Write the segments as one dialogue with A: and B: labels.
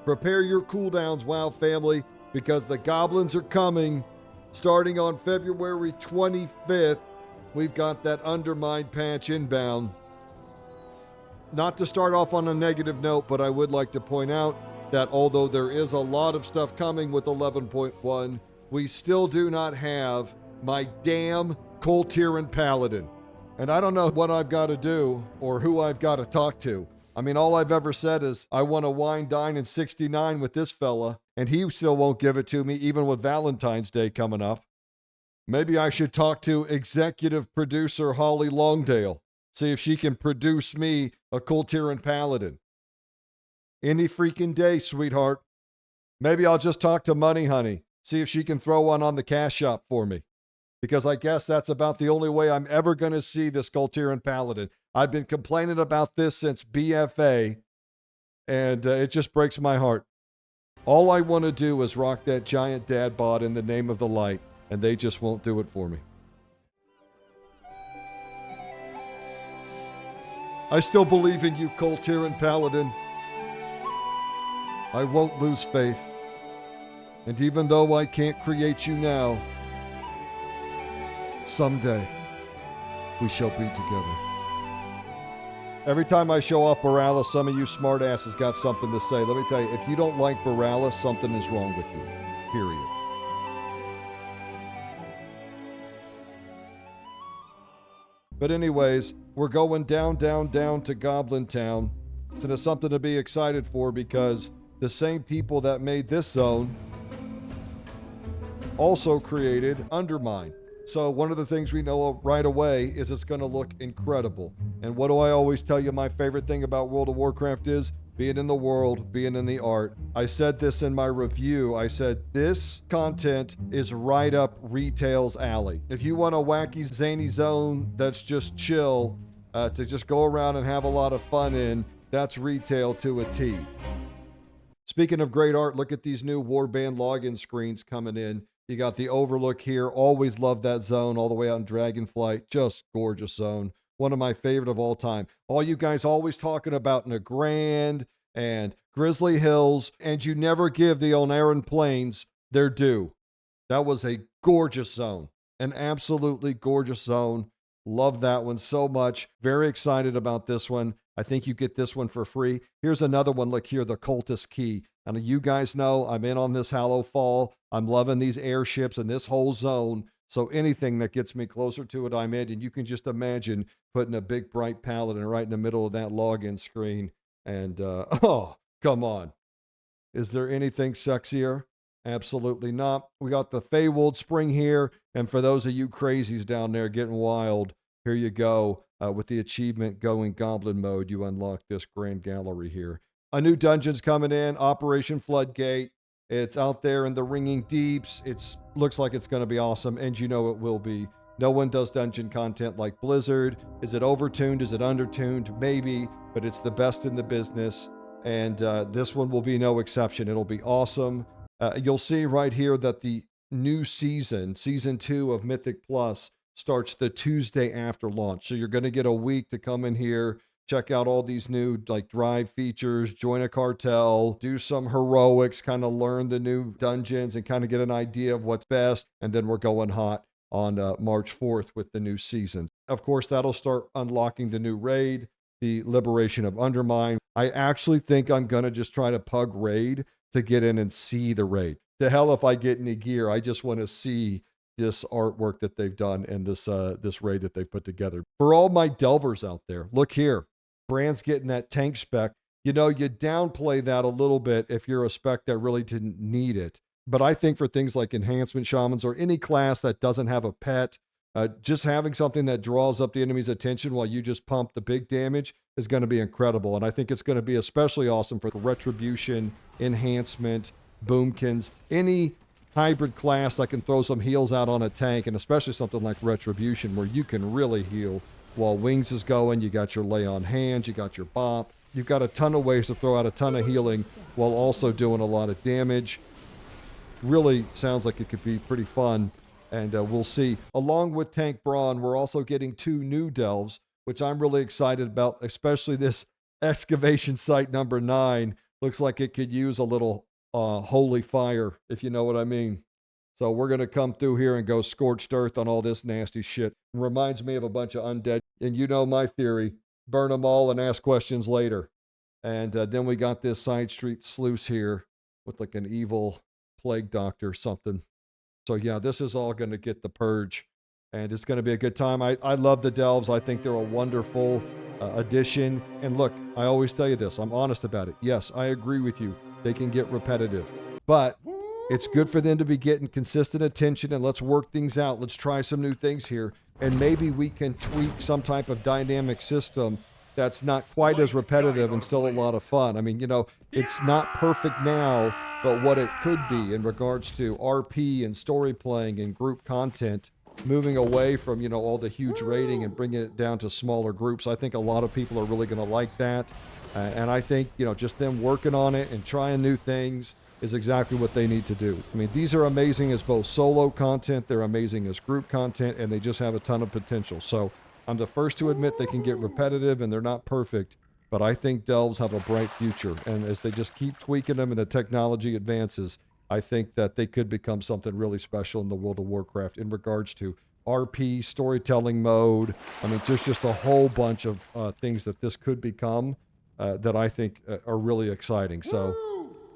A: Prepare your cooldowns, WoW family, because the goblins are coming. Starting on February 25th, we've got that Undermined patch inbound. Not to start off on a negative note, but I would like to point out that although there is a lot of stuff coming with 11.1, we still do not have my damn Coltiran Paladin. And I don't know what I've got to do or who I've got to talk to. I mean, all I've ever said is I want to wine, dine, and 69 with this fella, and he still won't give it to me, even with Valentine's Day coming up. Maybe I should talk to executive producer Holly Longdale, see if she can produce me a Coltiran Paladin. Any freaking day, sweetheart. Maybe I'll just talk to Money Honey, see if she can throw one on the cash shop for me. Because I guess that's about the only way I'm ever going to see this Coltiran Paladin. I've been complaining about this since BFA, and it just breaks my heart. All I want to do is rock that giant dad bod in the name of the light, and they just won't do it for me. I still believe in you, Coltiran Paladin. I won't lose faith. And even though I can't create you now, someday we shall be together. Every time I show off Borealis, some of you smartasses got something to say. Let me tell you, if you don't like Borealis, something is wrong with you. Period. But anyways, we're going down to Goblin Town. And it's something to be excited for because the same people that made this zone also created Undermine. So one of the things we know right away is it's going to look incredible. And what do I always tell you my favorite thing about World of Warcraft is? Being in the world, being in the art. I said this in my review. I said, this content is right up retail's alley. If you want a wacky, zany zone that's just chill, to just go around and have a lot of fun in, that's retail to a T. Speaking of great art, look at these new Warband login screens coming in. You got the overlook here. Always love that zone all the way out in Dragonflight. Just gorgeous zone. One of my favorite of all time. All you guys always talking about Nagrand and Grizzly Hills, and you never give the Onaran Plains their due. That was a gorgeous zone. An absolutely gorgeous zone. Love that one so much. Very excited about this one. I think you get this one for free. Here's another one. Look here, the Cultist Key. And you guys know I'm in on this Hallow Fall. I'm loving these airships and this whole zone. So anything that gets me closer to it, I'm in. And you can just imagine putting a big bright paladin right in the middle of that login screen. And, oh, come on. Is there anything sexier? Absolutely not. We got the Feywild Spring here. And for those of you crazies down there getting wild, here you go. With the achievement going Goblin mode, you unlock this grand gallery here. A new dungeon's coming in, Operation Floodgate. It's out there in the Ringing Deeps. It looks like it's going to be awesome, and you know it will be. No one does dungeon content like Blizzard. Is it overtuned? Is it undertuned? Maybe, but it's the best in the business, and this one will be no exception. It'll be awesome. You'll see right here that the new season, Season 2 of Mythic Plus, starts the Tuesday after launch. So you're going to get a week to come in here, check out all these new D.R.I.V.E features, join a cartel, do some heroics, kind of learn the new dungeons and kind of get an idea of what's best. And then we're going hot on March 4th with the new season. Of course, that'll start unlocking the new raid, the Liberation of Undermine. I actually think I'm going to just try to pug raid to get in and see the raid. To hell if I get any gear. I just want to see this artwork that they've done and this raid that they put together. For all my delvers out there, look here. Brand's getting that tank spec. You know, you downplay that a little bit if you're a spec that really didn't need it. But I think for things like enhancement shamans or any class that doesn't have a pet, just having something that draws up the enemy's attention while you just pump the big damage is going to be incredible. And I think it's going to be especially awesome for retribution, enhancement, boomkins, any hybrid class that can throw some heals out on a tank, and especially something like Retribution where you can really heal while Wings is going. You got your lay on hands, you got your bop. You've got a ton of ways to throw out a ton of healing while also doing a lot of damage. Really sounds like it could be pretty fun, and we'll see. Along with Tank Brawn, we're also getting 2 new delves, which I'm really excited about, especially this excavation site number 9. Looks like it could use a little holy fire, if you know what I mean. So we're going to come through here and go scorched earth on all this nasty shit. Reminds me of a bunch of undead. And you know my theory, burn them all and ask questions later. And then we got this side street sluice here with like an evil plague doctor or something. So yeah, this is all going to get the purge. And it's going to be a good time. I love the Delves. I think they're a wonderful addition. And look, I always tell you this. I'm honest about it. Yes, I agree with you. They can get repetitive. But it's good for them to be getting consistent attention, and let's work things out. Let's try some new things here. And maybe we can tweak some type of dynamic system that's not quite as repetitive and still a lot of fun. I mean, you know, it's not perfect now, but what it could be in regards to RP and story playing and group content, moving away from, you know, all the huge rating and bringing it down to smaller groups. I think a lot of people are really going to like that. And I think, you know, just them working on it and trying new things is exactly what they need to do. I mean, these are amazing as both solo content, they're amazing as group content, and they just have a ton of potential. So I'm the first to admit they can get repetitive and they're not perfect, but I think Delves have a bright future. And as they just keep tweaking them and the technology advances, I think that they could become something really special in the World of Warcraft in regards to RP, storytelling mode. I mean, just a whole bunch of things that this could become that I think are really exciting. So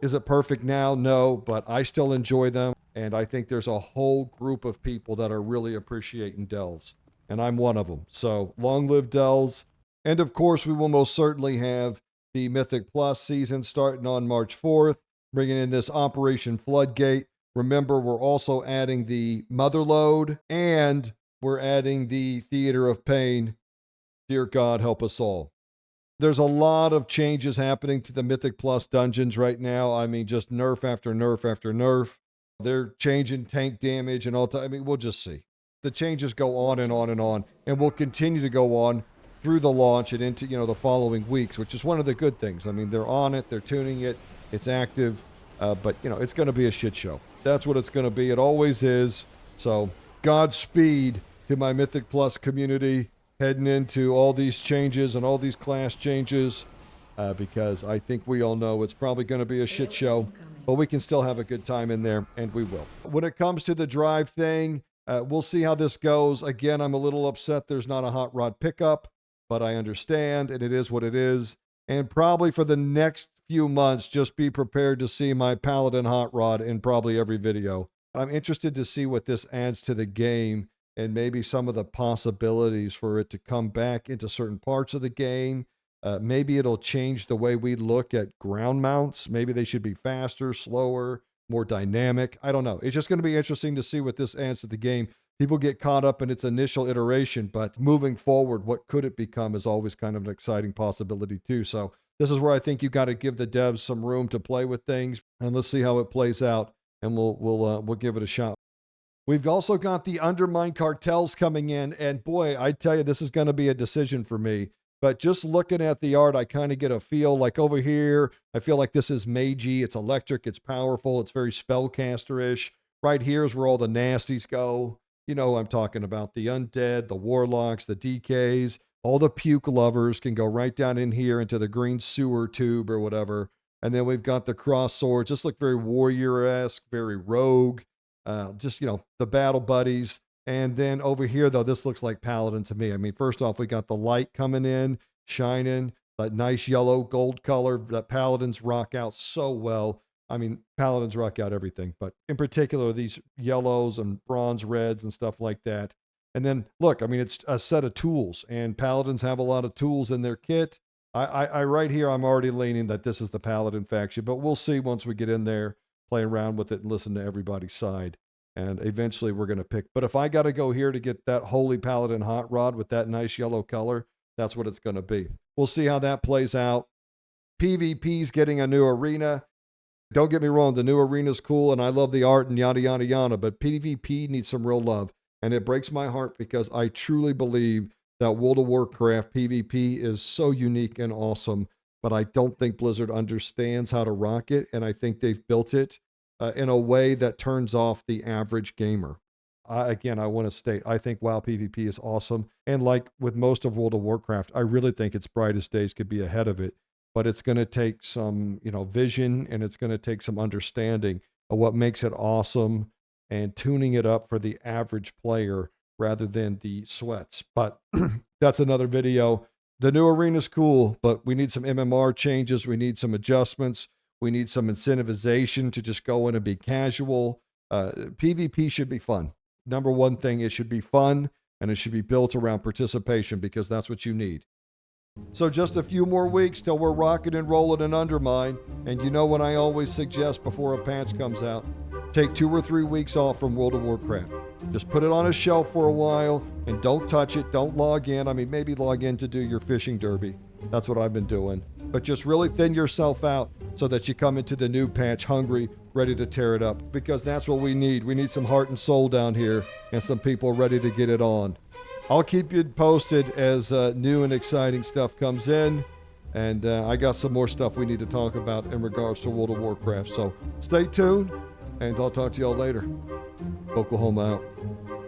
A: is it perfect now? No, but I still enjoy them. And I think there's a whole group of people that are really appreciating Delves. And I'm one of them. So long live Delves. And of course, we will most certainly have the Mythic Plus season starting on March 4th, bringing in this Operation Floodgate. Remember, we're also adding the Motherlode and we're adding the Theater of Pain. Dear God, help us all. There's a lot of changes happening to the Mythic Plus dungeons right now. I mean, just nerf after nerf after nerf. They're changing tank damage and all time. I mean, we'll just see. The changes go on and on and on, and will continue to go on through the launch and into, you know, the following weeks, which is one of the good things. I mean, they're on it, they're tuning it, it's active, but, you know, it's going to be a shit show. That's what it's going to be. It always is. So, Godspeed to my Mythic Plus community heading into all these changes and all these class changes, because I think we all know it's probably going to be a shit show, but we can still have a good time in there, and we will. When it comes to the drive thing, we'll see how this goes. Again, I'm a little upset there's not a hot rod pickup, but I understand, and it is what it is. And probably for the next few months, just be prepared to see my Paladin hot rod in probably every video. I'm interested to see what this adds to the game and maybe some of the possibilities for it to come back into certain parts of the game. Maybe it'll change the way we look at ground mounts. Maybe they should be faster, slower, more dynamic. I don't know. It's just going to be interesting to see what this adds to the game. People get caught up in its initial iteration, but moving forward, what could it become is always kind of an exciting possibility too. So this is where I think you got to give the devs some room to play with things, and let's see how it plays out, and we'll give it a shot. We've also got the Undermined Cartels coming in, and boy, I tell you, this is going to be a decision for me. But just looking at the art, I kind of get a feel like over here, I feel like this is magey. It's electric, it's powerful, it's very spellcaster-ish. Right here is where all the nasties go. You know, I'm talking about the undead, the warlocks, the DKs, all the puke lovers can go right down in here into the green sewer tube or whatever. And then we've got the cross swords. Just look very warrior-esque, very rogue. Just, you know, the battle buddies. And then over here, though, this looks like Paladin to me. I mean, first off, we got the light coming in, shining, that nice yellow gold color that Paladins rock out so well. I mean, Paladins rock out everything, but in particular, these yellows and bronze reds and stuff like that. And then, look, I mean, it's a set of tools, and Paladins have a lot of tools in their kit. I right here, I'm already leaning that this is the Paladin faction, but we'll see once we get in there, play around with it, and listen to everybody's side. And eventually we're going to pick. But if I got to go here to get that Holy Paladin hot rod with that nice yellow color, that's what it's going to be. We'll see how that plays out. PvP's getting a new arena. Don't get me wrong, the new arena's cool, and I love the art and yada, yada, yada, but PvP needs some real love. And it breaks my heart because I truly believe that World of Warcraft PvP is so unique and awesome, but I don't think Blizzard understands how to rock it, and I think they've built it in a way that turns off the average gamer. Again, I want to state, I think WoW PvP is awesome. And like with most of World of Warcraft, I really think its brightest days could be ahead of it. but it's going to take some, vision, and it's going to take some understanding of what makes it awesome and tuning it up for the average player rather than the sweats. But that's another video. The new arena's cool, but we need some MMR changes. We need some adjustments. We need some incentivization to just go in and be casual. PvP should be fun. Number one thing, it should be fun, and it should be built around participation, because that's what you need. So just a few more weeks till we're rocking and rolling in Undermine. And you know what I always suggest before a patch comes out? Take 2 or 3 weeks off from World of Warcraft. Just put it on a shelf for a while and don't touch it. Don't log in. I mean, maybe log in to do your fishing derby. That's what I've been doing. But just really thin yourself out so that you come into the new patch hungry, ready to tear it up. Because that's what we need. We need some heart and soul down here and some people ready to get it on. I'll keep you posted as new and exciting stuff comes in. And I got some more stuff we need to talk about in regards to World of Warcraft. So stay tuned, and I'll talk to y'all later. Oklahoma out.